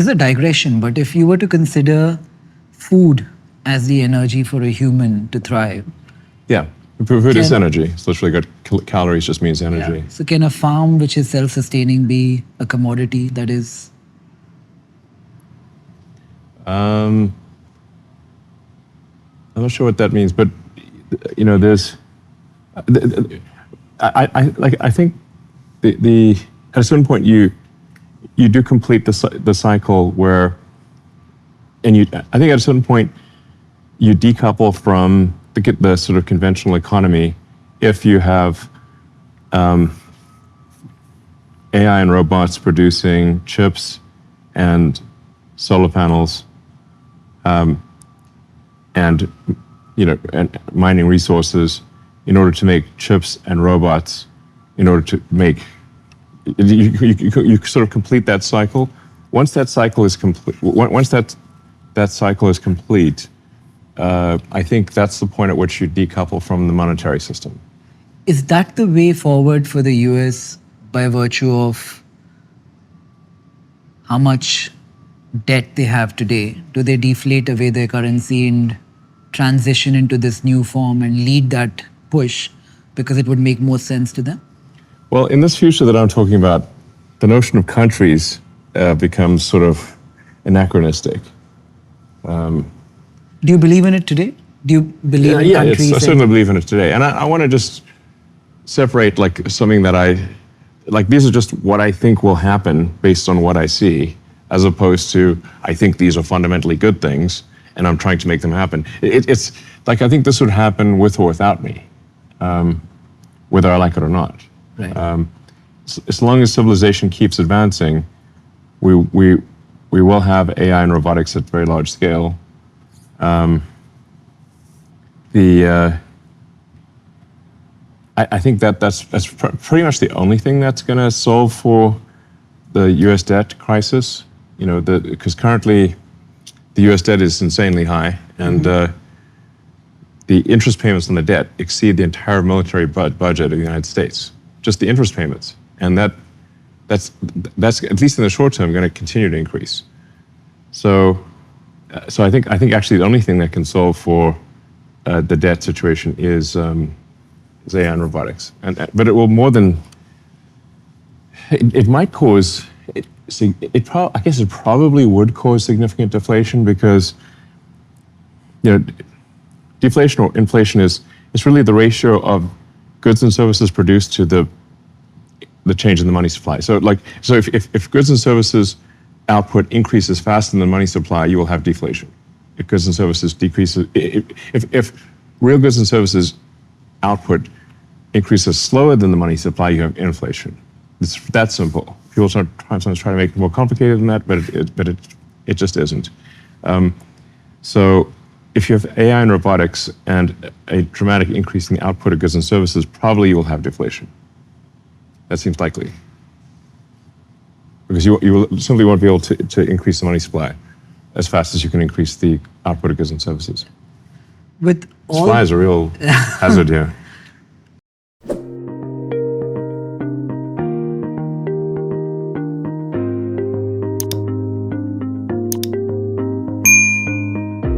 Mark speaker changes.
Speaker 1: This is a digression, but if you were to consider food as the energy for a human to thrive.
Speaker 2: Yeah, food is energy. It's literally got calories, just means energy.
Speaker 1: Yeah. So can a farm which is self-sustaining be a commodity that is?
Speaker 2: I'm not sure what that means, but you know, there's, I think at a certain point you do complete the cycle where, and I think at a certain point you decouple from the sort of conventional economy if you have AI and robots producing chips and solar panels, and mining resources in order to make chips and robots, in order to make you sort of complete that cycle. Once that cycle is complete, I think that's the point at which you decouple from the monetary system.
Speaker 1: Is that the way forward for the US by virtue of how much debt they have today? Do they deflate away their currency and transition into this new form and lead that push because it would make more sense to them?
Speaker 2: Well, in this future that I'm talking about, the notion of countries becomes sort of anachronistic.
Speaker 1: Do you believe in it today? Do you believe in countries?
Speaker 2: I certainly believe in it today. And I want to just separate like something that these are just what I think will happen based on what I see, as opposed to I think these are fundamentally good things and I'm trying to make them happen. It's like I think this would happen with or without me, whether I like it or not.
Speaker 1: Right.
Speaker 2: As long as civilization keeps advancing, we will have AI and robotics at very large scale. I think that's pretty much the only thing that's going to solve for the U.S. debt crisis. You know, because currently the U.S. debt is insanely high, and the interest payments on the debt exceed the entire military budget of the United States. Just the interest payments, and that's at least in the short term going to continue to increase. So I think actually the only thing that can solve for the debt situation is AI and robotics, but it will more than it might cause. I guess it probably would cause significant deflation because deflation or inflation is really the ratio of goods and services produced to the change in the money supply. So if goods and services output increases faster than the money supply, you will have deflation. If goods and services decreases, if real goods and services output increases slower than the money supply, you have inflation. It's that simple. People sometimes try to make it more complicated than that, but it just isn't. So if you have AI and robotics and a dramatic increase in the output of goods and services, probably you will have deflation. That seems likely. Because you will simply won't be able to increase the money supply as fast as you can increase the output of goods and services.
Speaker 1: With all
Speaker 2: supply is a real hazard here.